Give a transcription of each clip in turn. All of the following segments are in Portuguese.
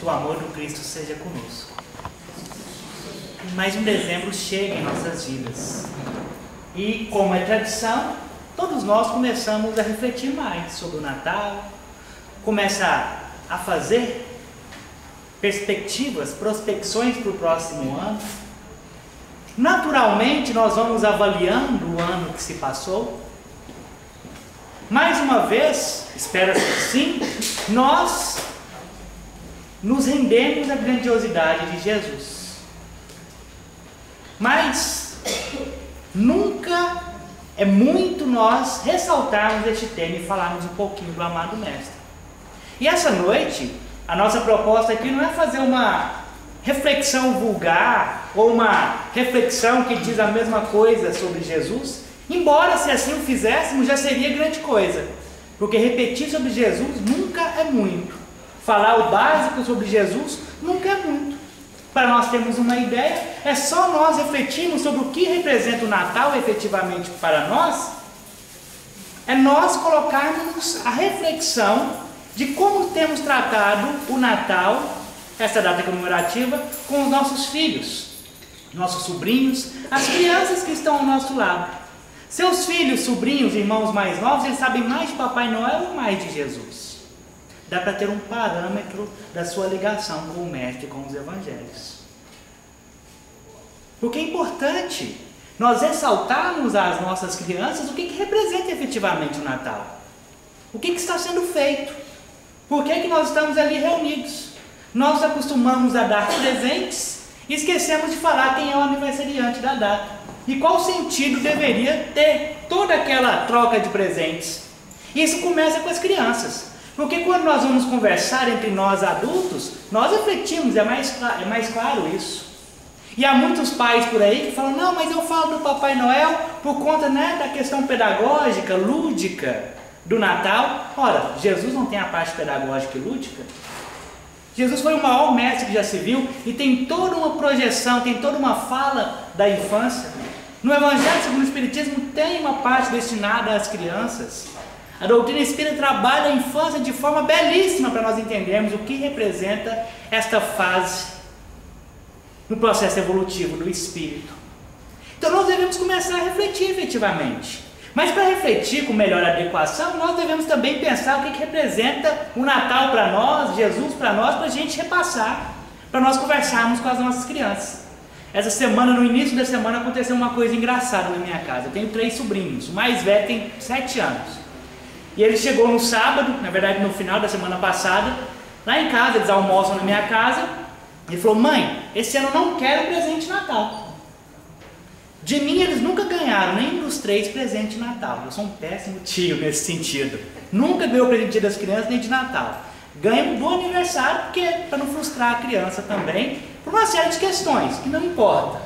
o amor do Cristo seja conosco. E mais um dezembro chega em nossas vidas. E, como é tradição, todos nós começamos a refletir mais sobre o Natal, começa a fazer perspectivas, prospecções para o próximo ano. Naturalmente, nós vamos avaliando o ano que se passou. Mais uma vez, espero-se que sim, nós nos rendemos à grandiosidade de Jesus. Mas nunca é muito nós ressaltarmos este tema e falarmos um pouquinho do amado Mestre. E essa noite, a nossa proposta aqui não é fazer uma reflexão vulgar ou uma reflexão que diz a mesma coisa sobre Jesus, embora se assim o fizéssemos já seria grande coisa, porque repetir sobre Jesus nunca é muito, falar o básico sobre Jesus nunca é muito. Para nós termos uma ideia, é só nós refletirmos sobre o que representa o Natal efetivamente para nós, é nós colocarmos a reflexão de como temos tratado o Natal, essa data comemorativa, com os nossos filhos, nossos sobrinhos, as crianças que estão ao nosso lado. Seus filhos, sobrinhos, irmãos mais novos, eles sabem mais de Papai Noel ou mais de Jesus? Dá para ter um parâmetro da sua ligação com o Mestre e com os Evangelhos. Porque é importante nós ressaltarmos às nossas crianças o que representa efetivamente o Natal. O que está sendo feito. Por que nós estamos ali reunidos? Nós acostumamos a dar presentes e esquecemos de falar quem é o aniversariante da data. E qual sentido deveria ter toda aquela troca de presentes. Isso começa com as crianças. Porque quando nós vamos conversar entre nós adultos, nós refletimos, é mais claro isso. E há muitos pais por aí que falam, não, mas eu falo do Papai Noel por conta, da questão pedagógica, lúdica do Natal. Ora, Jesus não tem a parte pedagógica e lúdica? Jesus foi o maior mestre que já se viu e tem toda uma projeção, tem toda uma fala da infância. No Evangelho segundo o Espiritismo tem uma parte destinada às crianças. A doutrina espírita trabalha a infância de forma belíssima para nós entendermos o que representa esta fase no processo evolutivo do espírito. Então nós devemos começar a refletir efetivamente. Mas para refletir com melhor adequação, nós devemos também pensar o que representa o Natal para nós, Jesus para nós, para a gente repassar, para nós conversarmos com as nossas crianças. Essa semana, no início da semana, aconteceu uma coisa engraçada na minha casa. Eu tenho 3 sobrinhos, o mais velho tem 7 anos. E ele chegou no sábado, na verdade no final da semana passada, lá em casa, eles almoçam na minha casa, e falou, mãe, esse ano eu não quero presente de Natal. De mim eles nunca ganharam, nem dos 3 presente de Natal. Eu sou um péssimo tio nesse sentido. Nunca ganhou presente das crianças nem de Natal. Ganho do aniversário, porque para não frustrar a criança também, por uma série de questões, que não importa.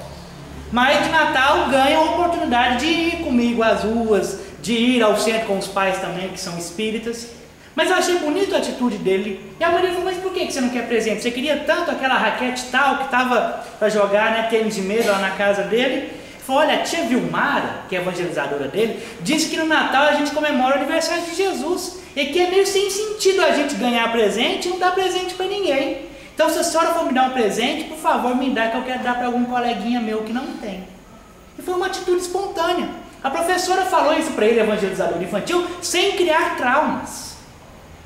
Mas de Natal ganha a oportunidade de ir comigo às ruas, de ir ao centro com os pais também, que são espíritas. Mas eu achei bonita a atitude dele. E a Maria falou, mas por que você não quer presente? Você queria tanto aquela raquete tal, que estava para jogar, tênis de mesa lá na casa dele. Ele falou, olha, a tia Vilmara, que é a evangelizadora dele, disse que no Natal a gente comemora o aniversário de Jesus. E que é meio sem sentido a gente ganhar presente e não dar presente para ninguém. Então se a senhora for me dar um presente, por favor me dá, que eu quero dar para algum coleguinha meu que não tem. E foi uma atitude espontânea. A professora falou isso para ele, evangelizador infantil, sem criar traumas.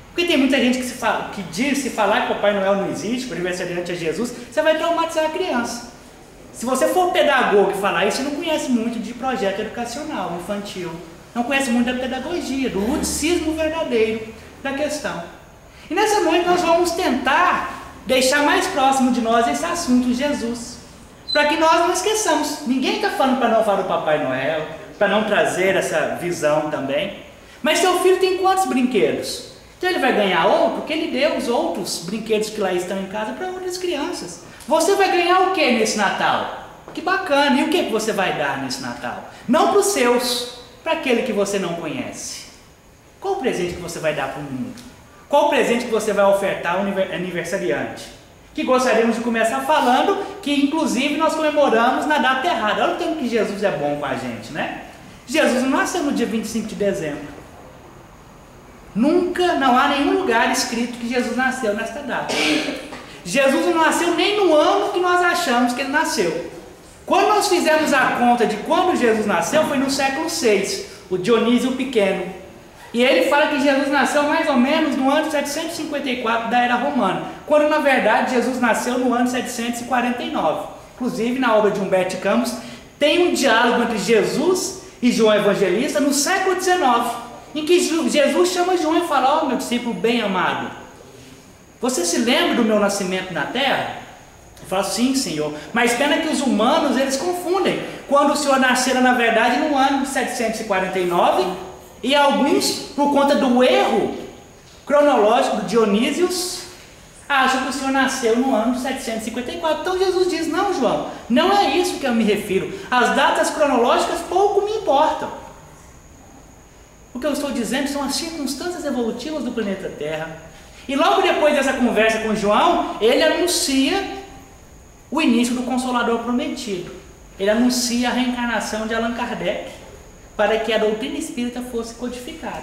Porque tem muita gente que diz, se falar que Papai Noel não existe, que o aniversariante é Jesus, você vai traumatizar a criança. Se você for pedagogo e falar isso, você não conhece muito de projeto educacional infantil. Não conhece muito da pedagogia, do ludicismo verdadeiro da questão. E nessa noite nós vamos tentar deixar mais próximo de nós esse assunto de Jesus. Para que nós não esqueçamos. Ninguém está falando para não falar do Papai Noel, para não trazer essa visão também. Mas seu filho tem quantos brinquedos? Então ele vai ganhar outro, porque ele deu os outros brinquedos que lá estão em casa para outras crianças. Você vai ganhar o que nesse Natal? Que bacana! E o que você vai dar nesse Natal? Não para os seus, para aquele que você não conhece. Qual o presente que você vai dar para o mundo? Qual o presente que você vai ofertar ao aniversariante? Que gostaríamos de começar falando que inclusive nós comemoramos na data errada. Olha o tempo que Jesus é bom com a gente, né? Jesus não nasceu no dia 25 de dezembro. Nunca, não há nenhum lugar escrito que Jesus nasceu nesta data. Jesus não nasceu nem no ano que nós achamos que ele nasceu. Quando nós fizemos a conta de quando Jesus nasceu, foi no século VI, o Dionísio Pequeno. E ele fala que Jesus nasceu mais ou menos no ano 754 da era romana, quando na verdade Jesus nasceu no ano 749. Inclusive na obra de Humberto de Campos tem um diálogo entre Jesus e João Evangelista no século XIX, em que Jesus chama João e fala: ó, meu discípulo bem amado, você se lembra do meu nascimento na terra? Ele fala: sim, Senhor. Mas pena que os humanos, eles confundem, quando o Senhor nasceu na verdade no ano 749, e alguns, por conta do erro cronológico do Dionísios, acham que o Senhor nasceu no ano 754. Então Jesus diz: não, João, não é isso que eu me refiro. As datas cronológicas pouco me importam. O que eu estou dizendo são as circunstâncias evolutivas do planeta Terra. E logo depois dessa conversa com João, ele anuncia o início do Consolador prometido. Ele anuncia a reencarnação de Allan Kardec, para que a doutrina espírita fosse codificada.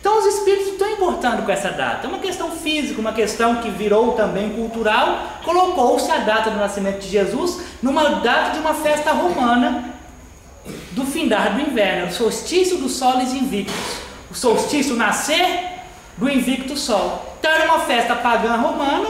Então os espíritos não estão importando com essa data. É uma questão física, uma questão que virou também cultural. Colocou-se a data do nascimento de Jesus numa data de uma festa romana do findar do inverno, o solstício dos soles invictus, o solstício nascer do invicto sol. Então era uma festa pagã romana.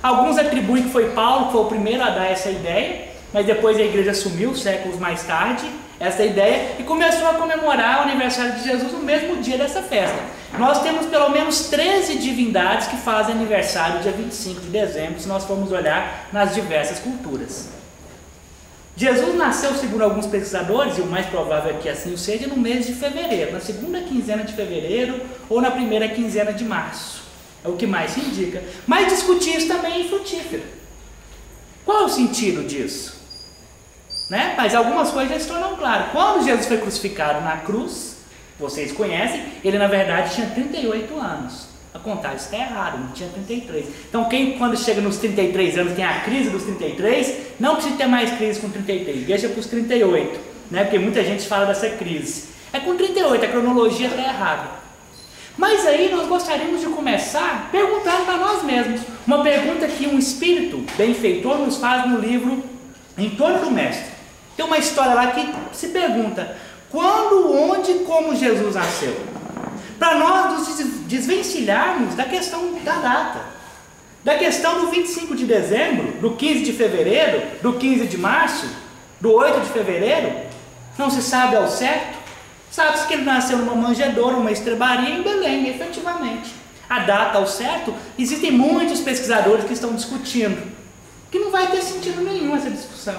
Alguns atribuem que foi Paulo que foi o primeiro a dar essa ideia, mas depois a igreja assumiu, séculos mais tarde, essa ideia e começou a comemorar o aniversário de Jesus no mesmo dia dessa festa. Nós temos pelo menos 13 divindades que fazem aniversário dia 25 de dezembro, se nós formos olhar nas diversas culturas. Jesus nasceu, segundo alguns pesquisadores, e o mais provável é que assim seja, no mês de fevereiro, na segunda quinzena de fevereiro ou na primeira quinzena de março. É o que mais se indica. Mas discutir isso também é infrutífero. Qual é o sentido disso? Né? Mas algumas coisas já se tornam claras. Quando Jesus foi crucificado na cruz, vocês conhecem, ele na verdade tinha 38 anos. A contagem está errada, não tinha 33. Então quem quando chega nos 33 anos tem a crise dos 33, não precisa ter mais crise com 33, deixa para os 38, né? Porque muita gente fala dessa crise. É com 38, a cronologia está errada. Mas aí nós gostaríamos de começar perguntando para nós mesmos. Uma pergunta que um espírito benfeitor nos faz no livro Em Torno do Mestre. Tem uma história lá que se pergunta: quando, onde e como Jesus nasceu? Para nós nos desvencilharmos da questão da data, da questão do 25 de dezembro, do 15 de fevereiro, do 15 de março, do 8 de fevereiro, não se sabe ao certo. Sabe-se que ele nasceu numa manjedoura, uma estrebaria em Belém, efetivamente. A data ao certo, existem muitos pesquisadores que estão discutindo, que não vai ter sentido nenhum essa discussão.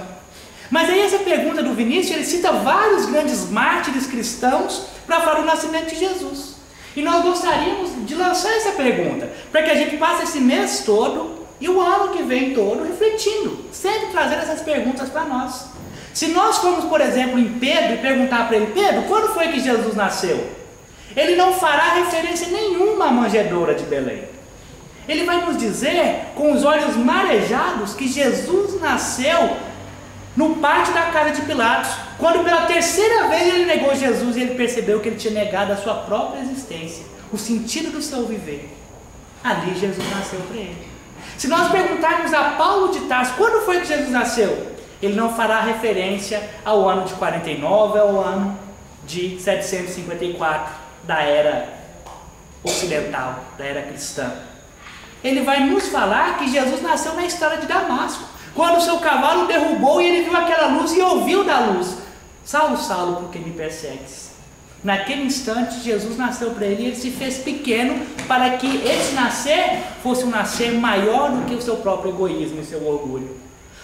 Mas aí essa pergunta do Vinícius, ele cita vários grandes mártires cristãos para falar do nascimento de Jesus. E nós gostaríamos de lançar essa pergunta, para que a gente passe esse mês todo e o ano que vem todo refletindo, sempre trazendo essas perguntas para nós. Se nós formos, por exemplo, em Pedro e perguntar para ele: Pedro, quando foi que Jesus nasceu? Ele não fará referência nenhuma à manjedoura de Belém. Ele vai nos dizer, com os olhos marejados, que Jesus nasceu no pátio da casa de Pilatos, quando pela terceira vez ele negou Jesus e ele percebeu que ele tinha negado a sua própria existência, o sentido do seu viver. Ali Jesus nasceu para ele. Se nós perguntarmos a Paulo de Tarso quando foi que Jesus nasceu, ele não fará referência ao ano de 49, ao ano de 754 da era ocidental, da era cristã. Ele vai nos falar que Jesus nasceu na estrada de Damasco, quando o seu cavalo derrubou e ele viu aquela luz e ouviu da luz: Saulo, Saulo, por que me persegues? Naquele instante Jesus nasceu para ele e ele se fez pequeno, para que esse nascer fosse um nascer maior do que o seu próprio egoísmo e seu orgulho.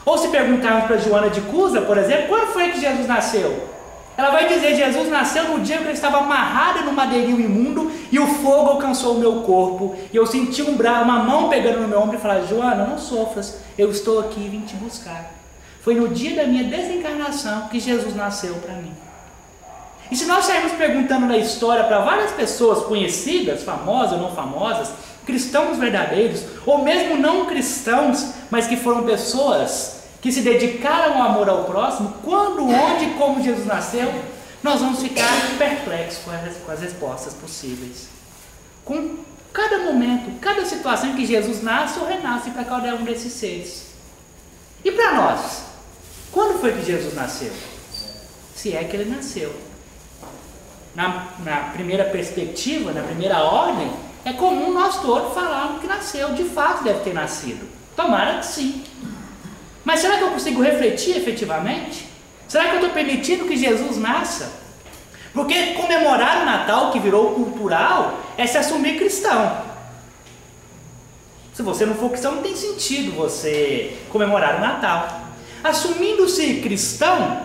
Ou se perguntarmos para Joana de Cusa, por exemplo, quando foi que Jesus nasceu? Ela vai dizer: Jesus nasceu no dia que eu estava amarrado no madeirinho imundo e o fogo alcançou o meu corpo, e eu senti uma mão pegando no meu ombro e falar: Joana, não sofras, eu estou aqui e vim te buscar. Foi no dia da minha desencarnação que Jesus nasceu para mim. E se nós sairmos perguntando na história para várias pessoas conhecidas, famosas ou não famosas, cristãos verdadeiros, ou mesmo não cristãos, mas que foram pessoas que se dedicaram ao amor ao próximo, quando, onde e como Jesus nasceu, nós vamos ficar perplexos com as respostas possíveis. Com Cada momento, cada situação em que Jesus nasce ou renasce para cada um desses seres. E para nós? Quando foi que Jesus nasceu? Se é que ele nasceu. Na primeira perspectiva, na primeira ordem, é comum nós todos falarmos que nasceu. De fato deve ter nascido. Tomara que sim. Mas será que eu consigo refletir efetivamente? Será que eu estou permitindo que Jesus nasça? Porque comemorar o Natal, que virou cultural, é se assumir cristão. Se você não for cristão, não tem sentido você comemorar o Natal. Assumindo-se cristão,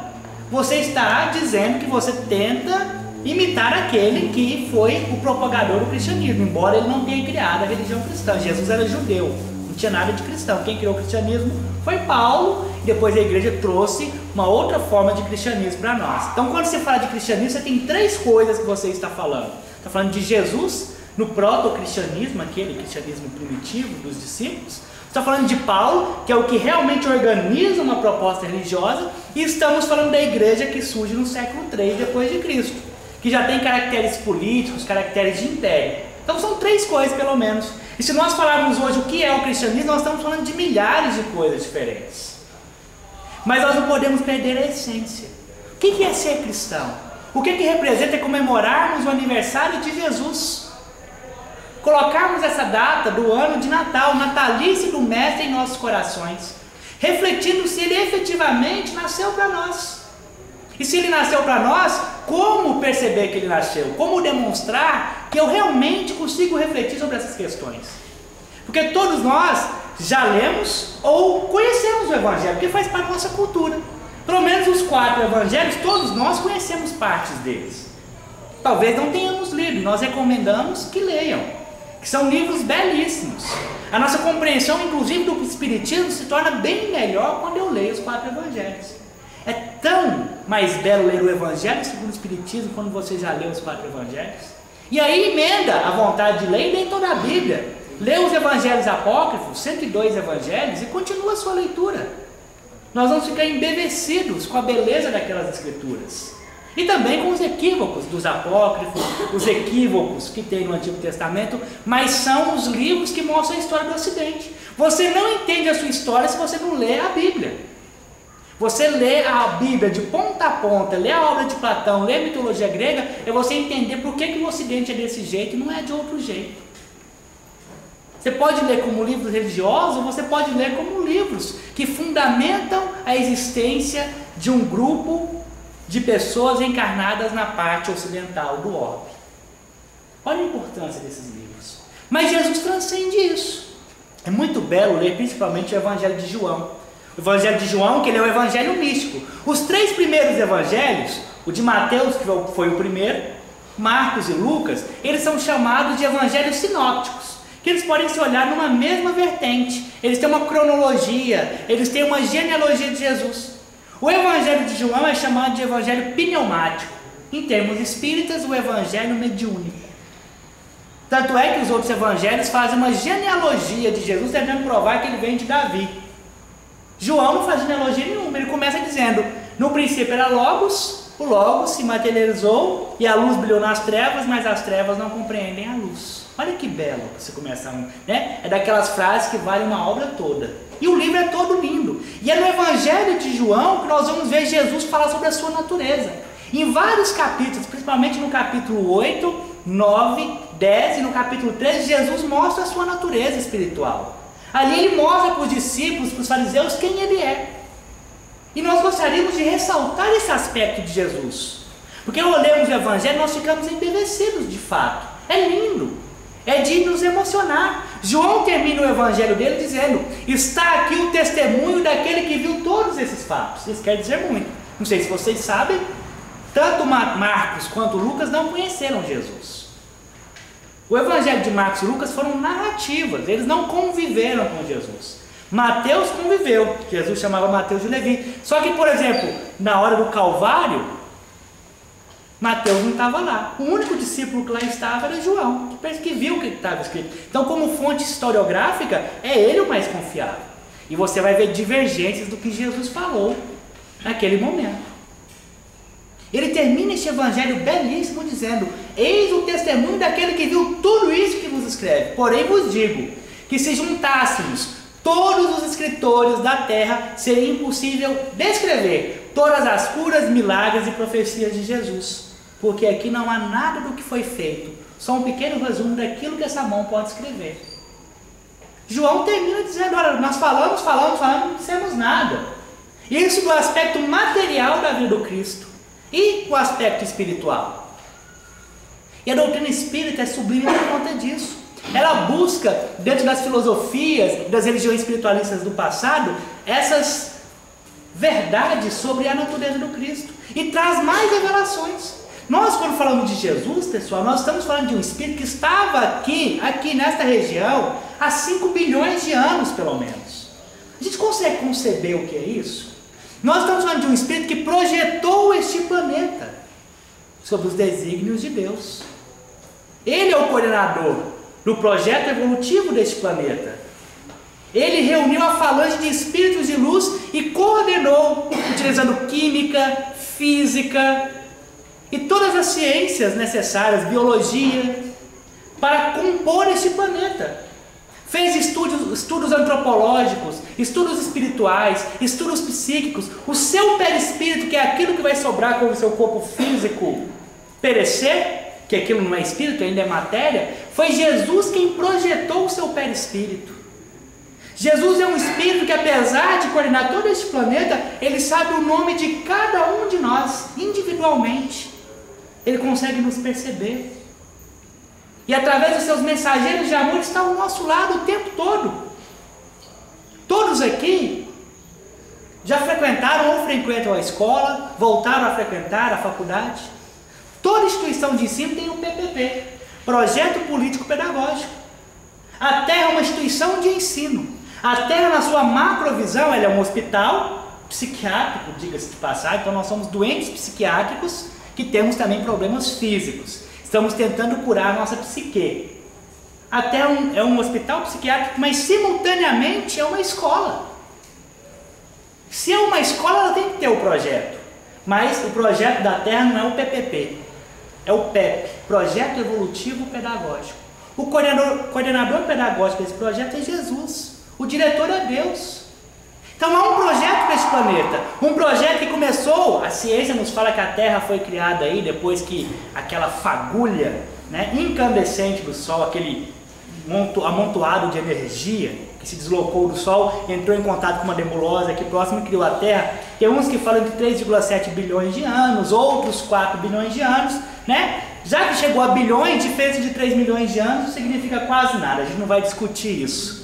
você está dizendo que você tenta imitar aquele que foi o propagador do cristianismo, embora ele não tenha criado a religião cristã. Jesus era judeu, não tinha nada de cristão. Quem criou o cristianismo foi Paulo, e depois a igreja trouxe uma outra forma de cristianismo para nós. Então, quando você fala de cristianismo, você tem três coisas que você está falando. Está falando de Jesus no proto-cristianismo, aquele cristianismo primitivo dos discípulos. Está falando de Paulo, que é o que realmente organiza uma proposta religiosa, e estamos falando da igreja que surge no século III depois de Cristo, que já tem caracteres políticos, caracteres de império. Então são três coisas pelo menos. E se nós falarmos hoje o que é o cristianismo, nós estamos falando de milhares de coisas diferentes. Mas nós não podemos perder a essência. O que é ser cristão? O que representa comemorarmos o aniversário de Jesus? Colocarmos essa data do ano de Natal, natalício do Mestre em nossos corações, refletindo se ele efetivamente nasceu para nós. E se ele nasceu para nós, como perceber que ele nasceu? Como demonstrar que eu realmente consigo refletir sobre essas questões? Porque todos nós já lemos ou conhecemos o Evangelho, porque faz parte da nossa cultura. Pelo menos os 4 Evangelhos, todos nós conhecemos partes deles. Talvez não tenhamos lido, nós recomendamos que leiam, que são livros belíssimos. A nossa compreensão, inclusive, do Espiritismo se torna bem melhor quando eu leio os 4 Evangelhos. É tão mais belo ler o Evangelho segundo o Espiritismo quando você já leu os 4 Evangelhos. E aí emenda a vontade de ler e lê toda a Bíblia. Lê os Evangelhos apócrifos, 102 Evangelhos, e continua a sua leitura. Nós vamos ficar embevecidos com a beleza daquelas escrituras. E também com os equívocos dos apócrifos, os equívocos que tem no Antigo Testamento, mas são os livros que mostram a história do Ocidente. Você não entende a sua história se você não lê a Bíblia. Você lê a Bíblia de ponta a ponta, lê a obra de Platão, lê a mitologia grega, é você entender por que o Ocidente é desse jeito e não é de outro jeito. Você pode ler como livros religiosos, ou você pode ler como livros que fundamentam a existência de um grupo de pessoas encarnadas na parte ocidental do orbe. Olha a importância desses livros. Mas Jesus transcende isso. É muito belo ler principalmente o Evangelho de João. O Evangelho de João, que ele é o Evangelho místico. Os 3 primeiros Evangelhos, o de Mateus, que foi o primeiro, Marcos e Lucas, eles são chamados de Evangelhos sinópticos, que eles podem se olhar numa mesma vertente. Eles têm uma cronologia, eles têm uma genealogia de Jesus. O Evangelho de João é chamado de Evangelho pneumático. Em termos espíritas, o Evangelho mediúnico. Tanto é que os outros evangelhos fazem uma genealogia de Jesus, tentando provar que ele vem de Davi. João não faz genealogia nenhuma, ele começa dizendo: no princípio era Logos, o Logos se materializou e a luz brilhou nas trevas, mas as trevas não compreendem a luz. Olha que belo você começa, né? É daquelas frases que valem uma obra toda. E o livro é todo lindo. E é no Evangelho de João que nós vamos ver Jesus falar sobre a sua natureza. Em vários capítulos, principalmente no capítulo 8, 9, 10 e no capítulo 13, Jesus mostra a sua natureza espiritual. Ali ele mostra para os discípulos, para os fariseus, quem ele é. E nós gostaríamos de ressaltar esse aspecto de Jesus. Porque ao lermos o Evangelho, nós ficamos embevecidos de fato. É lindo. É de nos emocionar. João termina o Evangelho dele dizendo: está aqui o testemunho daquele que viu todos esses fatos. Isso quer dizer muito. Não sei se vocês sabem, tanto Marcos quanto Lucas não conheceram Jesus. O Evangelho de Marcos e Lucas foram narrativas, eles não conviveram com Jesus. Mateus conviveu, Jesus chamava Mateus de Levi. Só que, por exemplo, na hora do Calvário, Mateus não estava lá. O único discípulo que lá estava era João, que viu o que estava escrito. Então, como fonte historiográfica, é ele o mais confiável. E você vai ver divergências do que Jesus falou naquele momento. Ele termina este evangelho belíssimo dizendo: eis o testemunho daquele que viu tudo isso que vos escreve. Porém vos digo, que se juntássemos todos os escritores da terra, seria impossível descrever todas as curas, milagres e profecias de Jesus. Porque aqui não há nada do que foi feito, só um pequeno resumo daquilo que essa mão pode escrever. João termina dizendo: olha, nós falamos, não dissemos nada. Isso do aspecto material da vida do Cristo. E o aspecto espiritual? E a doutrina espírita é sublime por conta disso. Ela busca, dentro das filosofias, das religiões espiritualistas do passado, essas verdades sobre a natureza do Cristo. E traz mais revelações. Nós, quando falamos de Jesus, pessoal, nós estamos falando de um Espírito que estava aqui nesta região, há 5 bilhões de anos, pelo menos. A gente consegue conceber o que é isso? Nós estamos falando de um Espírito que projetou este planeta sobre os desígnios de Deus. Ele é o coordenador do projeto evolutivo deste planeta. Ele reuniu a falange de espíritos de luz e coordenou, utilizando química, física e todas as ciências necessárias, biologia, para compor este planeta. Fez estudos antropológicos, estudos espirituais, estudos psíquicos. O seu perispírito, que é aquilo que vai sobrar quando o seu corpo físico perecer, que aquilo não é espírito, ainda é matéria, foi Jesus quem projetou o seu perispírito. Jesus é um espírito que, apesar de coordenar todo este planeta, ele sabe o nome de cada um de nós, individualmente. Ele consegue nos perceber. E através dos seus mensageiros de amor está ao nosso lado o tempo todo. Todos aqui já frequentaram ou frequentam a escola, voltaram a frequentar a faculdade. Toda instituição de ensino tem um PPP, Projeto Político Pedagógico. A Terra é uma instituição de ensino. A Terra, na sua macrovisão, ela é um hospital psiquiátrico, diga-se de passagem. Então nós somos doentes psiquiátricos que temos também problemas físicos. Estamos tentando curar a nossa psique. Até é um hospital psiquiátrico, mas simultaneamente é uma escola. Se é uma escola, ela tem que ter o projeto. Mas o projeto da Terra não é o PPP, é o PEP, Projeto Evolutivo Pedagógico. O coordenador pedagógico desse projeto é Jesus. O diretor é Deus. Então há um projeto para esse planeta, um projeto que começou, a ciência nos fala que a Terra foi criada aí depois que aquela fagulha, né, incandescente do Sol, aquele amontoado de energia que se deslocou do Sol, entrou em contato com uma nebulosa aqui próximo e criou a Terra. Tem uns que falam de 3,7 bilhões de anos, outros 4 bilhões de anos, né? Já que chegou a bilhões, diferença de 3 milhões de anos não significa quase nada, a gente não vai discutir isso.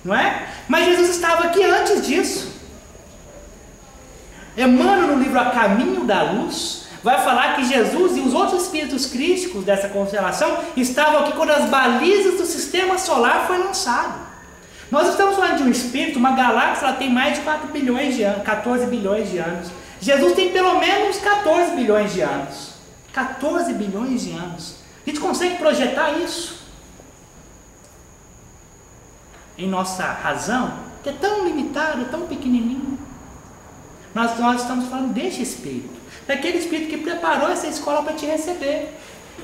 Não é? Mas Jesus estava aqui antes disso. Emmanuel, no livro A Caminho da Luz, vai falar que Jesus e os outros espíritos crísticos dessa constelação estavam aqui quando as balizas do sistema solar foram lançadas. Nós estamos falando de um espírito, uma galáxia, ela tem mais de 4 bilhões de anos, 14 bilhões de anos. Jesus tem pelo menos 14 bilhões de anos. 14 bilhões de anos. A gente consegue projetar isso em nossa razão, que é tão limitada, tão pequenininho. Nós estamos falando deste Espírito, daquele Espírito que preparou essa escola para te receber,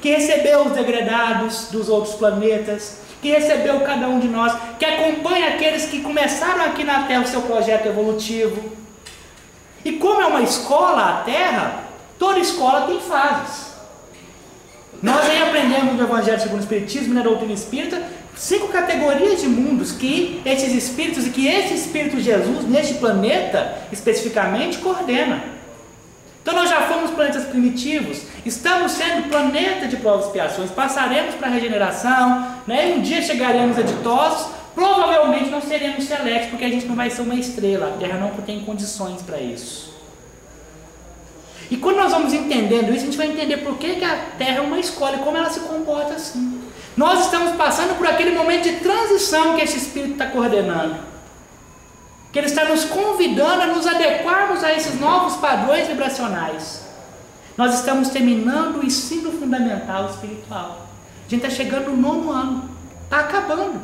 que recebeu os degredados dos outros planetas, que recebeu cada um de nós, que acompanha aqueles que começaram aqui na Terra o seu projeto evolutivo. E como é uma escola, a Terra, toda escola tem fases. Nós aí aprendemos no Evangelho segundo o Espiritismo e na doutrina espírita 5 categorias de mundos que esses espíritos e que esse Espírito Jesus, neste planeta especificamente, coordena. Então nós já fomos planetas primitivos, estamos sendo planeta de provas e expiações, passaremos para a regeneração, né? Um dia chegaremos a ditosos, provavelmente não seremos selectos, porque a gente não vai ser uma estrela, a Terra não tem condições para isso. E quando nós vamos entendendo isso, a gente vai entender por que a Terra é uma escola e como ela se comporta assim. Nós estamos passando por aquele momento de transição que esse Espírito está coordenando. Que ele está nos convidando a nos adequarmos a esses novos padrões vibracionais. Nós estamos terminando o ensino fundamental espiritual. A gente está chegando no 9º ano. Está acabando.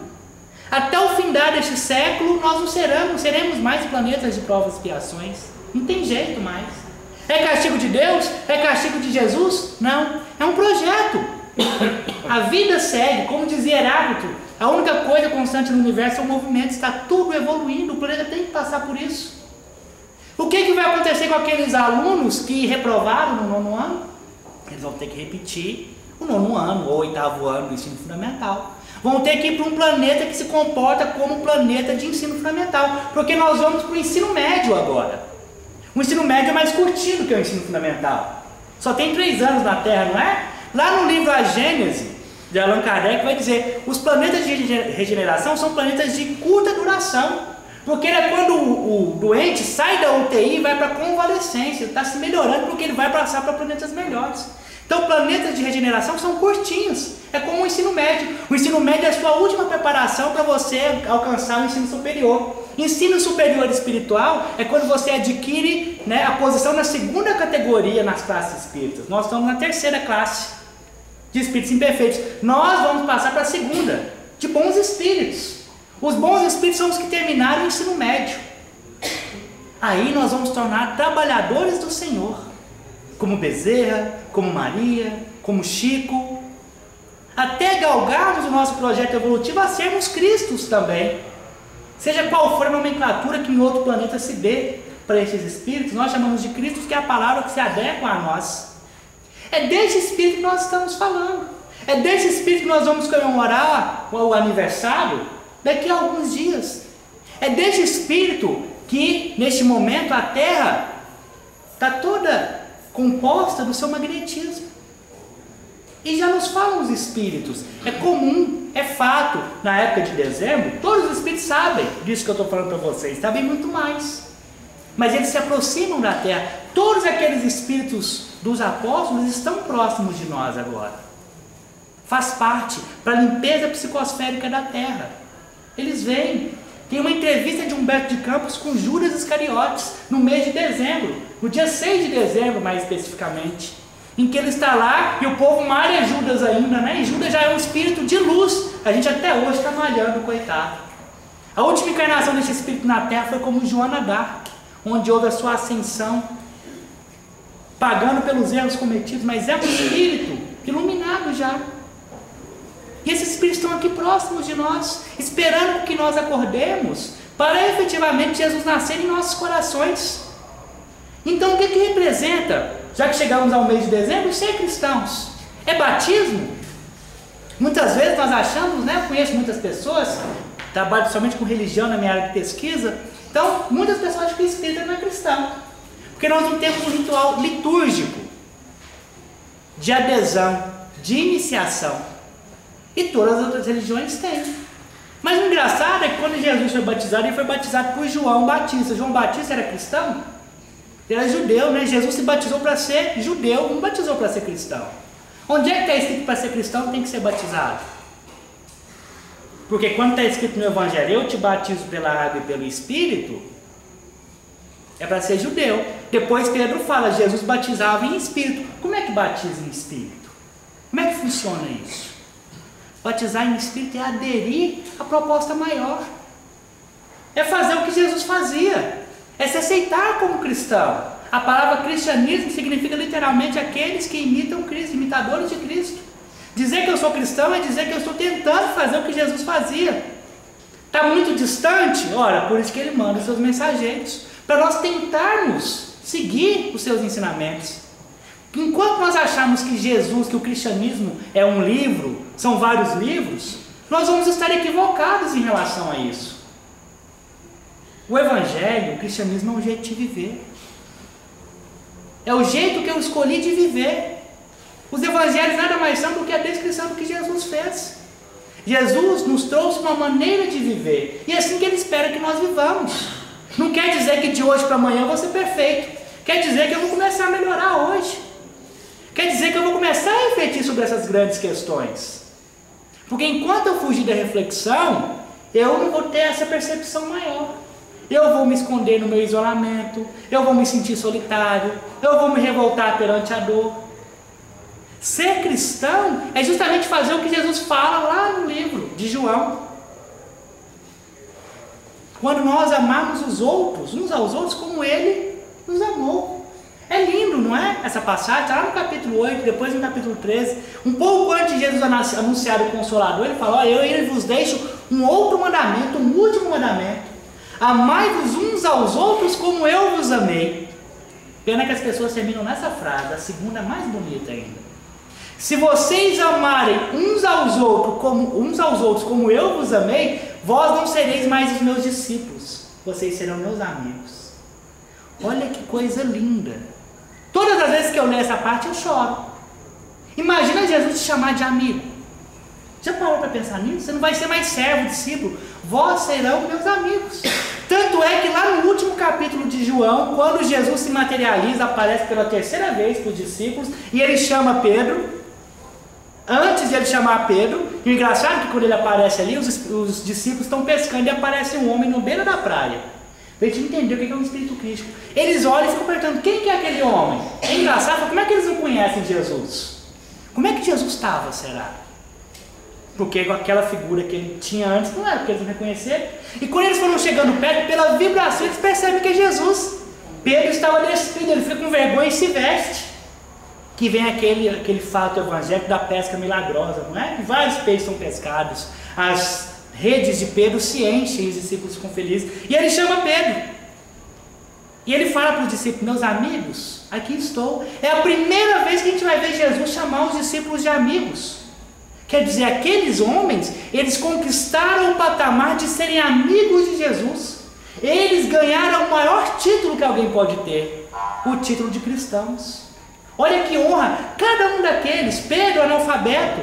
Até o findar deste século, nós não seremos mais planetas de provas e expiações. Não tem jeito mais. É castigo de Deus? É castigo de Jesus? Não, é um projeto. A vida segue, como dizia Heráclito, a única coisa constante no universo é o movimento, está tudo evoluindo, o planeta tem que passar por isso. O que vai acontecer com aqueles alunos que reprovaram no 9º ano? Eles vão ter que repetir o 9º ano ou 8º ano do ensino fundamental. Vão ter que ir para um planeta que se comporta como um planeta de ensino fundamental, porque nós vamos para o ensino médio agora. O ensino médio é mais curtinho do que o ensino fundamental. Só tem 3 anos na Terra, não é? Lá no livro A Gênese, de Allan Kardec, vai dizer: os planetas de regeneração são planetas de curta duração. Porque é quando o doente sai da UTI e vai para a convalescência, está se melhorando porque ele vai passar para planetas melhores. Então, planetas de regeneração são curtinhos, é como o ensino médio. O ensino médio é a sua última preparação para você alcançar o ensino superior. Ensino superior espiritual é quando você adquire, né, a posição na 2ª categoria nas classes espíritas. Nós estamos na 3ª classe de espíritos imperfeitos. Nós vamos passar para a 2ª, de bons espíritos. Os bons espíritos são os que terminaram o ensino médio. Aí nós vamos tornar trabalhadores do Senhor, como Bezerra, como Maria, como Chico, até galgarmos o nosso projeto evolutivo a sermos Cristos também. Seja qual for a nomenclatura que em outro planeta se dê para esses espíritos, nós chamamos de Cristos, que é a palavra que se adequa a nós. É desse espírito que nós estamos falando. É desse espírito que nós vamos comemorar o aniversário daqui a alguns dias. É desse espírito que, neste momento, a Terra está toda composta do seu magnetismo. E já nos falam os espíritos. É comum, é fato. Na época de dezembro, todos os espíritos sabem disso que eu estou falando para vocês. Sabem muito mais. Mas eles se aproximam da Terra. Todos aqueles espíritos dos apóstolos estão próximos de nós agora. Faz parte para a limpeza psicosférica da Terra. Eles vêm. Tem uma entrevista de Humberto de Campos com Judas Iscariotes no mês de dezembro, no dia 6 de dezembro mais especificamente, em que ele está lá e o povo malha Judas ainda, né? E Judas já é um espírito de luz. A gente até hoje está malhando, coitado. A última encarnação desse espírito na Terra foi como Joana d'Arc, onde houve a sua ascensão, pagando pelos erros cometidos, mas é um espírito iluminado já. E esses espíritos estão aqui próximos de nós, esperando que nós acordemos para efetivamente Jesus nascer em nossos corações. Então o que representa, já que chegamos ao mês de dezembro, ser cristãos? É batismo? Muitas vezes nós achamos, né, eu conheço muitas pessoas, trabalho somente com religião na minha área de pesquisa, então muitas pessoas acham que o espírita não é cristão, porque nós não temos um ritual litúrgico de adesão, de iniciação. E todas as outras religiões têm. Mas o engraçado é que quando Jesus foi batizado, ele foi batizado por João Batista. João Batista era cristão? Ele era judeu, né? Jesus se batizou para ser judeu, não batizou para ser cristão. Onde é que está escrito que para ser cristão tem que ser batizado? Porque quando está escrito no Evangelho, eu te batizo pela água e pelo Espírito, é para ser judeu. Depois Pedro fala, Jesus batizava em Espírito. Como é que batiza em Espírito? Como é que funciona isso? Batizar em Espírito é aderir à proposta maior. É fazer o que Jesus fazia. É se aceitar como cristão. A palavra cristianismo significa literalmente aqueles que imitam Cristo, imitadores de Cristo. Dizer que eu sou cristão é dizer que eu estou tentando fazer o que Jesus fazia. Está muito distante? Ora, por isso que ele manda os seus mensageiros. Para nós tentarmos seguir os seus ensinamentos. Enquanto nós achamos que Jesus, que o cristianismo é um livro, são vários livros, nós vamos estar equivocados em relação a isso. O evangelho, o cristianismo é um jeito de viver. É o jeito que eu escolhi de viver. Os evangelhos nada mais são do que a descrição do que Jesus fez. Jesus nos trouxe uma maneira de viver, e é assim que Ele espera que nós vivamos. Não quer dizer que de hoje para amanhã eu vou ser perfeito. Quer dizer que eu vou começar a melhorar hoje. Quer dizer que eu vou começar a refletir sobre essas grandes questões. Porque enquanto eu fugir da reflexão, eu não vou ter essa percepção maior. Eu vou me esconder no meu isolamento, eu vou me sentir solitário, eu vou me revoltar perante a dor. Ser cristão é justamente fazer o que Jesus fala lá no livro de João. Quando nós amamos os outros, uns aos outros, como Ele nos amou. É lindo, não é? Essa passagem, está lá no capítulo 8, depois no capítulo 13. Um pouco antes de Jesus anunciar o Consolador, ele fala: olha, eu vos deixo um outro mandamento, um último mandamento. Amai-vos uns aos outros como eu vos amei. Pena que as pessoas terminam nessa frase, a segunda mais bonita ainda. Se vocês amarem uns aos outros como eu vos amei, vós não sereis mais os meus discípulos, vocês serão meus amigos. Olha que coisa linda. Todas as vezes que eu leio essa parte eu choro. Imagina Jesus te chamar de amigo. Já parou para pensar nisso? Você não vai ser mais servo, discípulo. Vós serão meus amigos. Tanto é que lá no último capítulo de João, quando Jesus se materializa, aparece pela terceira vez para os discípulos, e ele chama Pedro. Antes de ele chamar Pedro, e o engraçado é que quando ele aparece ali, os discípulos estão pescando e aparece um homem no beira da praia. Para a gente entender o que é um espírito crítico. Eles olham e ficam perguntando: quem que é aquele homem? É engraçado, como é que eles não conhecem Jesus? Como é que Jesus estava, será? Porque aquela figura que ele tinha antes não era, porque eles não reconheceram. E quando eles foram chegando perto, pela vibração, eles percebem que é Jesus. Pedro estava despido, ele fica com vergonha e se veste. Que vem aquele fato evangélico da pesca milagrosa, não é? Que vários peixes são pescados, as redes de Pedro se enchem, os discípulos ficam felizes. E ele chama Pedro. E ele fala para os discípulos: meus amigos, aqui estou. É a primeira vez que a gente vai ver Jesus chamar os discípulos de amigos. Quer dizer, aqueles homens, eles conquistaram o patamar de serem amigos de Jesus. Eles ganharam o maior título que alguém pode ter, o título de cristãos. Olha que honra, cada um daqueles. Pedro, analfabeto,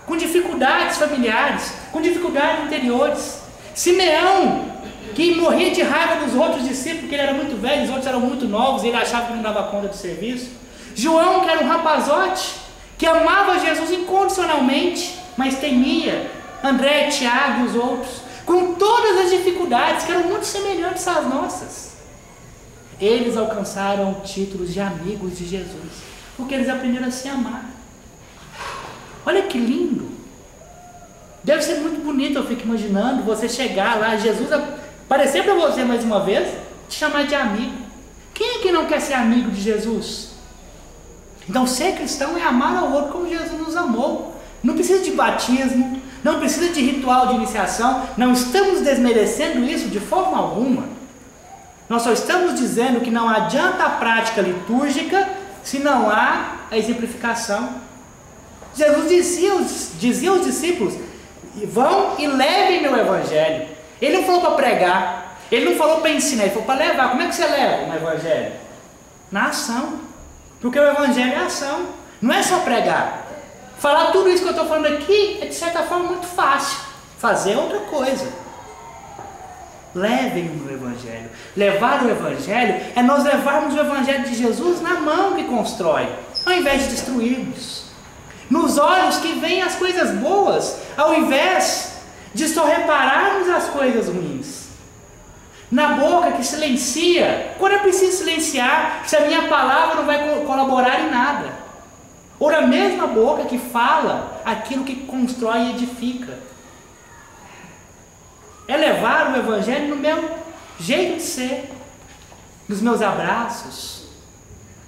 com dificuldades familiares, com dificuldades interiores. Simeão, que morria de raiva dos outros discípulos, porque ele era muito velho, os outros eram muito novos, e ele achava que não dava conta do serviço. João, que era um rapazote, que amava Jesus incondicionalmente, mas temia. André, Tiago e os outros, com todas as dificuldades, que eram muito semelhantes às nossas. Eles alcançaram o título de amigos de Jesus, porque eles aprenderam a se amar. Olha que lindo. Deve ser muito bonito, eu fico imaginando você chegar lá, Jesus aparecer para você mais uma vez, te chamar de amigo. Quem é que não quer ser amigo de Jesus? Então ser cristão é amar ao outro como Jesus nos amou. Não precisa de batismo, não precisa de ritual de iniciação. Não estamos desmerecendo isso de forma alguma. Nós só estamos dizendo que não adianta a prática litúrgica se não há a exemplificação. Jesus dizia aos discípulos: vão e levem meu evangelho. Ele não falou para pregar, ele não falou para ensinar, ele falou para levar. Como é que você leva um evangelho? Na ação. Porque o evangelho é ação, não é só pregar. Falar tudo isso que eu estou falando aqui é de certa forma muito fácil. Fazer é outra coisa. Levem o meu evangelho. Levar o evangelho é nós levarmos o evangelho de Jesus na mão que constrói, ao invés de destruirmos. Nos olhos que veem as coisas boas, ao invés de só repararmos as coisas ruins. Na boca que silencia, quando é preciso silenciar, se a minha palavra não vai colaborar em nada. Ou na mesma boca que fala aquilo que constrói e edifica. É levar o evangelho no meu jeito de ser, nos meus abraços,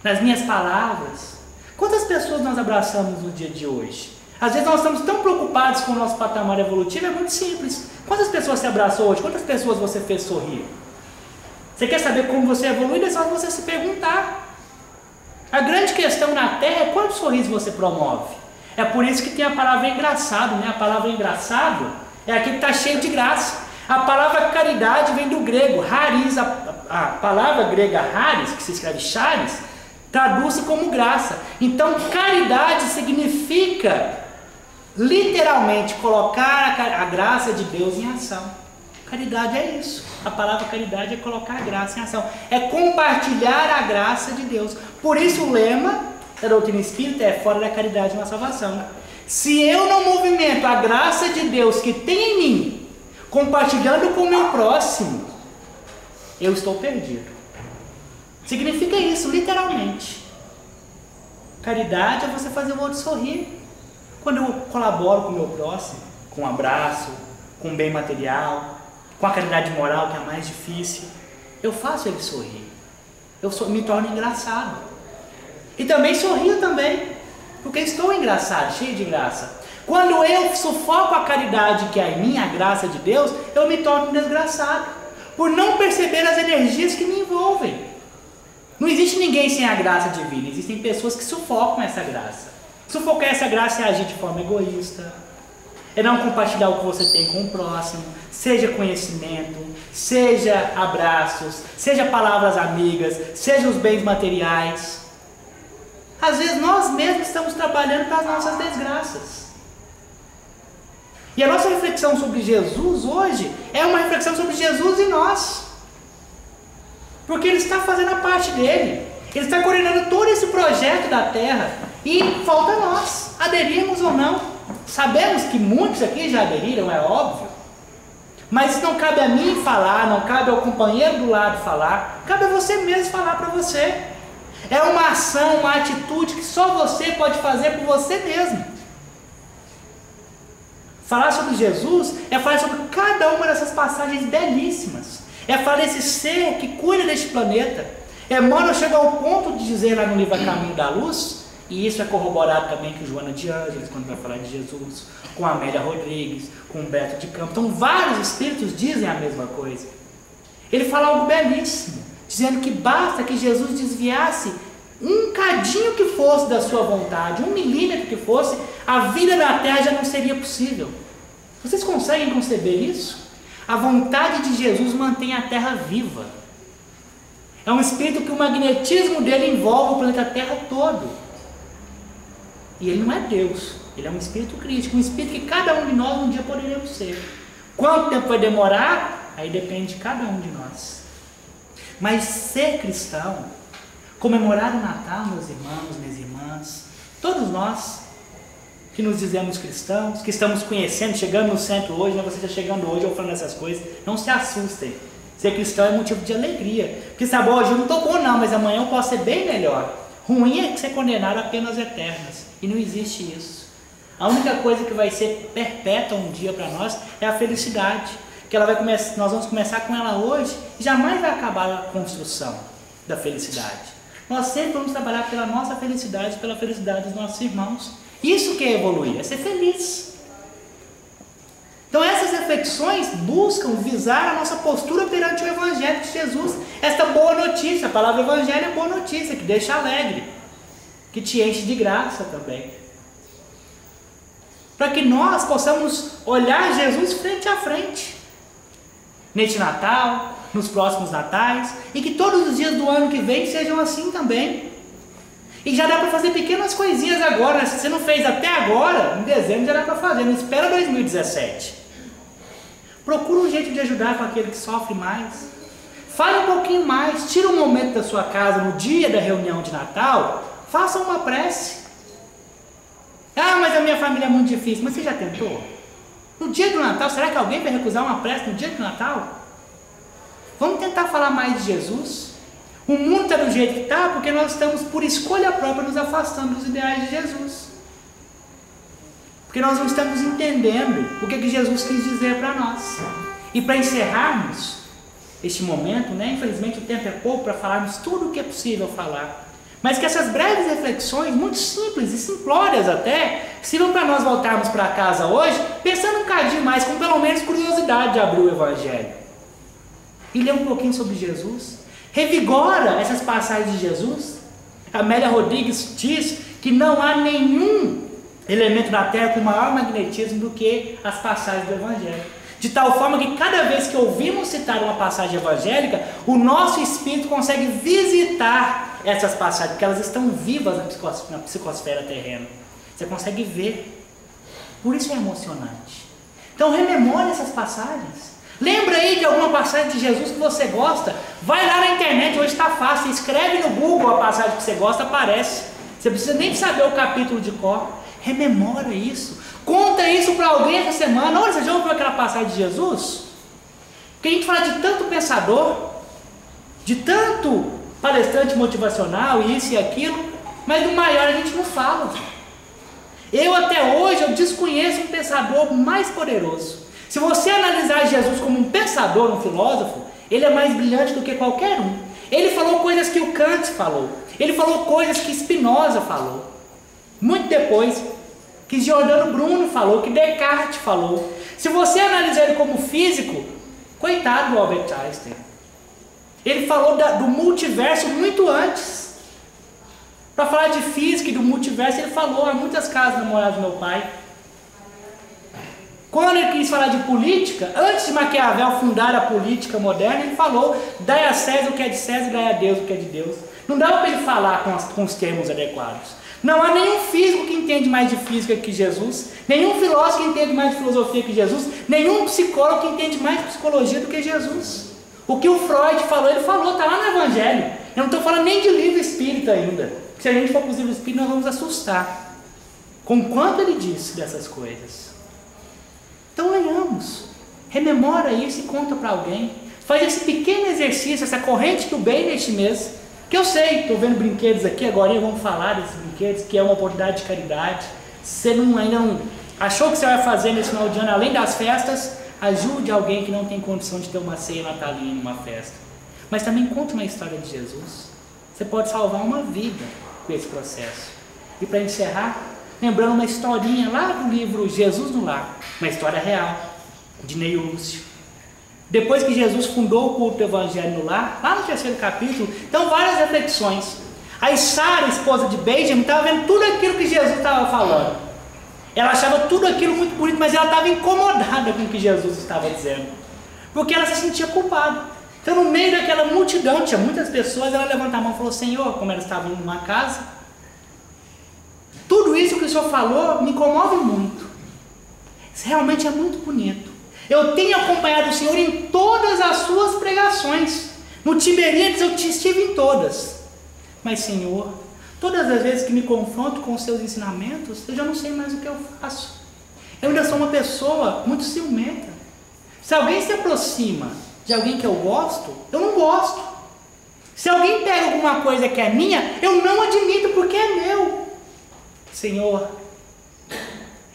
nas minhas palavras. Quantas pessoas nós abraçamos no dia de hoje? Às vezes nós estamos tão preocupados com o nosso patamar evolutivo, é muito simples. Quantas pessoas você abraçou hoje? Quantas pessoas você fez sorrir? Você quer saber como você evolui? É só você se perguntar. A grande questão na Terra é quantos sorrisos você promove. É por isso que tem a palavra engraçado, né? A palavra engraçado é aquele que está cheio de graça. A palavra caridade vem do grego, haris, a palavra grega haris, que se escreve charis, traduz-se como graça. Então caridade significa literalmente colocar a graça de Deus em ação. Caridade é isso. A palavra caridade é colocar a graça em ação. É compartilhar a graça de Deus. Por isso o lema da doutrina espírita é: fora da caridade não há salvação. Se eu não movimento a graça de Deus que tem em mim, compartilhando com o meu próximo, eu estou perdido. Significa isso, literalmente. Caridade é você fazer o outro sorrir. Quando eu colaboro com o meu próximo, com um abraço, com um bem material, com a caridade moral, que é a mais difícil, eu faço ele sorrir. me torno engraçado. E também sorrio também, porque estou engraçado, cheio de graça. Quando eu sufoco a caridade que é em mim, a graça de Deus, eu me torno desgraçado, por não perceber as energias que me envolvem. Não existe ninguém sem a graça divina, existem pessoas que sufocam essa graça. Sufocar essa graça é agir de forma egoísta, é não compartilhar o que você tem com o próximo, seja conhecimento, seja abraços, seja palavras amigas, seja os bens materiais. Às vezes nós mesmos estamos trabalhando para as nossas desgraças. E a nossa reflexão sobre Jesus hoje é uma reflexão sobre Jesus em nós. Porque Ele está fazendo a parte dele. Ele está coordenando todo esse projeto da terra. E falta nós, aderirmos ou não. Sabemos que muitos aqui já aderiram, é óbvio. Mas não cabe a mim falar, não cabe ao companheiro do lado falar. Cabe a você mesmo falar para você. É uma ação, uma atitude que só você pode fazer por você mesmo. Falar sobre Jesus é falar sobre cada uma dessas passagens belíssimas. É falar desse ser que cuida deste planeta. Emmanuel chegou ao ponto de dizer lá no livro A Caminho da Luz, e isso é corroborado também com Joana de Ângeles, quando vai falar de Jesus, com Amélia Rodrigues, com Humberto de Campos. Então vários espíritos dizem a mesma coisa. Ele fala algo belíssimo, dizendo que basta que Jesus desviasse um cadinho que fosse da sua vontade, 1 milímetro que fosse, a vida na Terra já não seria possível. Vocês conseguem conceber isso? A vontade de Jesus mantém a Terra viva. É um espírito que o magnetismo dele envolve o planeta Terra todo. E ele não é Deus, ele é um espírito crítico, um espírito que cada um de nós um dia poderíamos ser. Quanto tempo vai demorar? Aí depende de cada um de nós. Mas ser cristão, comemorar o Natal, meus irmãos, minhas irmãs, todos nós que nos dizemos cristãos, que estamos conhecendo, chegando no centro hoje, você está chegando hoje ou falando essas coisas, não se assustem. Ser cristão é motivo de alegria. Porque sabe, hoje eu não estou bom não, mas amanhã eu posso ser bem melhor. Ruim é ser condenado a penas eternas. E não existe isso. A única coisa que vai ser perpétua um dia para nós é a felicidade. Que ela vai começar, nós vamos começar com ela hoje e jamais vai acabar a construção da felicidade. Nós sempre vamos trabalhar pela nossa felicidade, pela felicidade dos nossos irmãos. Isso que é evoluir, é ser feliz. Então essas reflexões buscam visar a nossa postura perante o Evangelho de Jesus. Esta boa notícia, a palavra Evangelho é boa notícia, que deixa alegre, que te enche de graça também. Para que nós possamos olhar Jesus frente a frente. Neste Natal, nos próximos natais, e que todos os dias do ano que vem sejam assim também. E já dá para fazer pequenas coisinhas agora, né? Se você não fez até agora, em dezembro já dá para fazer, não espera 2017. Procura um jeito de ajudar com aquele que sofre mais. Fale um pouquinho mais, tira um momento da sua casa no dia da reunião de Natal, faça uma prece. Ah, mas a minha família é muito difícil, mas você já tentou? No dia do Natal, será que alguém vai recusar uma prece no dia do Natal? Vamos tentar falar mais de Jesus? O mundo está do jeito que está porque nós estamos, por escolha própria, nos afastando dos ideais de Jesus. Porque nós não estamos entendendo o que Jesus quis dizer para nós. E para encerrarmos este momento, né, infelizmente o tempo é pouco para falarmos tudo o que é possível falar. Mas que essas breves reflexões, muito simples e simplórias até, sirvam para nós voltarmos para casa hoje, pensando um bocadinho mais, com pelo menos curiosidade de abrir o Evangelho. E ler um pouquinho sobre Jesus. Revigora essas passagens de Jesus. Amélia Rodrigues diz que não há nenhum elemento na Terra com maior magnetismo do que as passagens do Evangelho. De tal forma que cada vez que ouvimos citar uma passagem evangélica, o nosso espírito consegue visitar essas passagens, porque elas estão vivas na psicosfera terrena. Você consegue ver. Por isso é emocionante. Então rememore essas passagens. Lembra aí de alguma passagem de Jesus que você gosta? Vai lá na internet, hoje está fácil. Escreve no Google a passagem que você gosta, aparece. Você precisa nem saber o capítulo de cor. Rememora isso. Conta isso para alguém essa semana. Olha, você já ouviu aquela passagem de Jesus? Porque a gente fala de tanto pensador, de tanto palestrante motivacional, isso e aquilo, mas do maior a gente não fala. Eu até hoje eu desconheço um pensador mais poderoso. Se você analisar Jesus como um pensador, um filósofo, ele é mais brilhante do que qualquer um. Ele falou coisas que o Kant falou. Ele falou coisas que Spinoza falou. Muito depois, que Giordano Bruno falou, que Descartes falou. Se você analisar ele como físico, coitado do Albert Einstein. Ele falou do multiverso muito antes. Para falar de física e do multiverso, ele falou há muitas casas namoradas do meu pai. Quando ele quis falar de política, antes de Maquiavel fundar a política moderna, ele falou: dai a César o que é de César e dai a Deus o que é de Deus. Não dava para ele falar com os termos adequados. Não há nenhum físico que entende mais de física que Jesus, nenhum filósofo que entende mais de filosofia que Jesus, nenhum psicólogo que entende mais de psicologia do que Jesus. O que o Freud falou, ele falou, está lá no Evangelho. Eu não estou falando nem de livro espírita ainda. Se a gente for para os livros espíritas, nós vamos assustar com o quanto ele disse dessas coisas. Então leiamos, rememora isso e conta para alguém. Faz esse pequeno exercício, essa corrente que o bem neste mês, que eu sei, estou vendo brinquedos aqui, agora vamos falar desses brinquedos, que é uma oportunidade de caridade. Se você ainda não achou que você vai fazer nesse final de ano, além das festas, ajude alguém que não tem condição de ter uma ceia natalina, uma festa. Mas também conte uma história de Jesus. Você pode salvar uma vida com esse processo. E para encerrar, lembrando uma historinha lá do livro Jesus no Lar, uma história real, de Neio Lúcio. Depois que Jesus fundou o culto do Evangelho no Lar, lá no 3º capítulo, então várias reflexões. Aí Sara, esposa de Benjamin, estava vendo tudo aquilo que Jesus estava falando. Ela achava tudo aquilo muito bonito, mas ela estava incomodada com o que Jesus estava dizendo, porque ela se sentia culpada. Então, no meio daquela multidão, tinha muitas pessoas, ela levantou a mão e falou: Senhor, como ela estava indo numa casa, tudo isso que o Senhor falou me comove muito. Isso realmente é muito bonito. Eu tenho acompanhado o Senhor em todas as suas pregações. No Tiberíades eu estive em todas. Mas, Senhor, todas as vezes que me confronto com os seus ensinamentos, eu já não sei mais o que eu faço. Eu ainda sou uma pessoa muito ciumenta. Se alguém se aproxima de alguém que eu gosto, eu não gosto. Se alguém pega alguma coisa que é minha, eu não admito porque é meu. Senhor,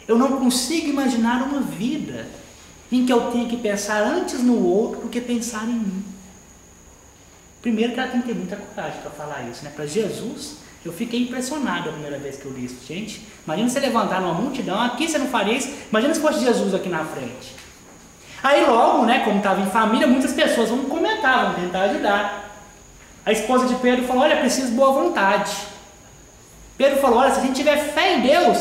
eu não consigo imaginar uma vida em que eu tenha que pensar antes no outro do que pensar em mim. Primeiro que ela tem que ter muita coragem para falar isso, né? Para Jesus, eu fiquei impressionado a primeira vez que eu li isso. Gente, imagina você levantar numa multidão, aqui você não faria isso, imagina se fosse Jesus aqui na frente. Aí logo, né, como estava em família, muitas pessoas vão comentar, vão tentar ajudar. A esposa de Pedro falou: olha, preciso de boa vontade. Pedro falou: olha, se a gente tiver fé em Deus,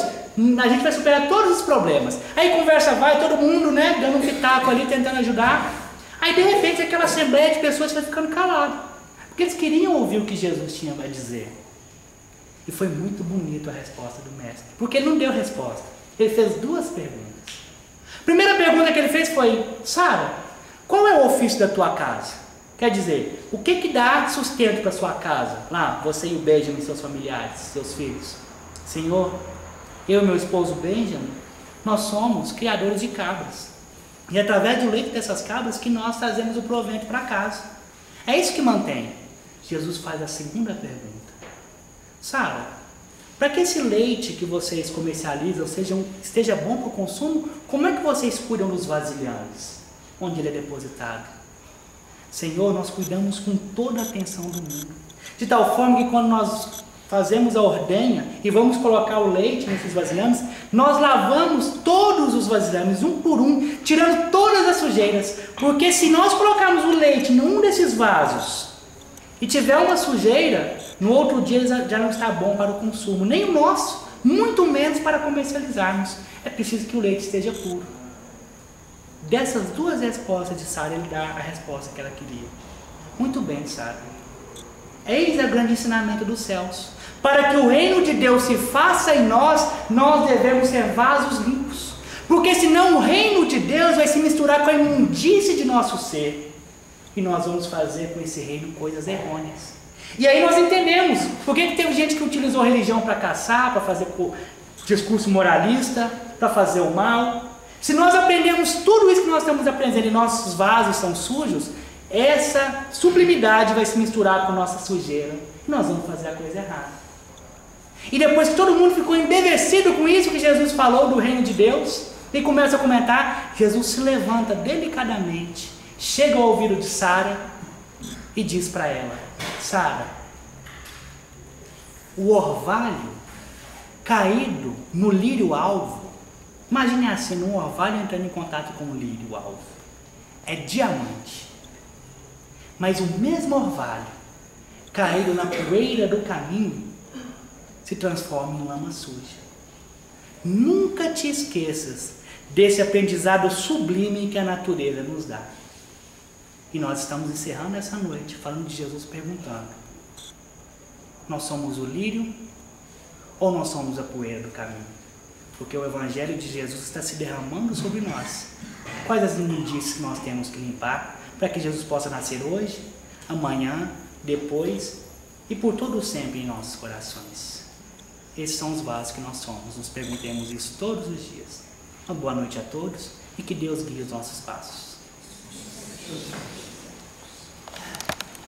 a gente vai superar todos os problemas. Aí conversa vai, todo mundo, né, dando um pitaco ali, tentando ajudar. Aí de repente aquela assembleia de pessoas vai ficando calada, porque eles queriam ouvir o que Jesus tinha a dizer. E foi muito bonito a resposta do mestre, porque ele não deu resposta, ele fez duas perguntas. A primeira pergunta que ele fez foi: Sara, qual é o ofício da tua casa? Quer dizer, o que dá sustento para sua casa? Lá, você e o Benjamin, seus familiares, seus filhos. Senhor, eu e meu esposo Benjamin, nós somos criadores de cabras. E é através do leite dessas cabras que nós trazemos o provento para casa. É isso que mantém. Jesus faz a segunda pergunta: Sara, para que esse leite que vocês comercializam esteja bom para o consumo, como é que vocês cuidam dos vasilhames, onde ele é depositado? Senhor, nós cuidamos com toda a atenção do mundo, de tal forma que quando nós fazemos a ordenha e vamos colocar o leite nesses vasilhames, nós lavamos todos os vasilhames, um por um, tirando todas as sujeiras, porque se nós colocarmos o leite num desses vasos e tiver uma sujeira, no outro dia ele já não está bom para o consumo, nem o nosso, muito menos para comercializarmos. É preciso que o leite esteja puro. Dessas duas respostas de Sara, ele dá a resposta que ela queria. Muito bem, Sara. Eis o grande ensinamento dos céus. Para que o reino de Deus se faça em nós, nós devemos ser vasos limpos. Porque senão o reino de Deus vai se misturar com a imundície de nosso ser. E nós vamos fazer com esse reino coisas errôneas. E aí nós entendemos por que teve gente que utilizou a religião para caçar, para fazer discurso moralista, para fazer o mal. Se nós aprendemos tudo isso que nós estamos aprendendo e nossos vasos são sujos, essa sublimidade vai se misturar com nossa sujeira e nós vamos fazer a coisa errada. E depois que todo mundo ficou embevecido com isso que Jesus falou do reino de Deus, e começa a comentar, Jesus se levanta delicadamente, chega ao ouvido de Sara e diz para ela: Sara, o orvalho caído no lírio-alvo. Imagine assim, um orvalho entrando em contato com o lírio-alvo. É diamante. Mas o mesmo orvalho caído na poeira do caminho se transforma em lama suja. Nunca te esqueças desse aprendizado sublime que a natureza nos dá. E nós estamos encerrando essa noite falando de Jesus, perguntando: nós somos o lírio ou nós somos a poeira do caminho? Porque o Evangelho de Jesus está se derramando sobre nós. Quais as imundícias que nós temos que limpar para que Jesus possa nascer hoje, amanhã, depois e por todo sempre em nossos corações? Esses são os vasos que nós somos. Nos perguntemos isso todos os dias. Uma boa noite a todos e que Deus guie os nossos passos.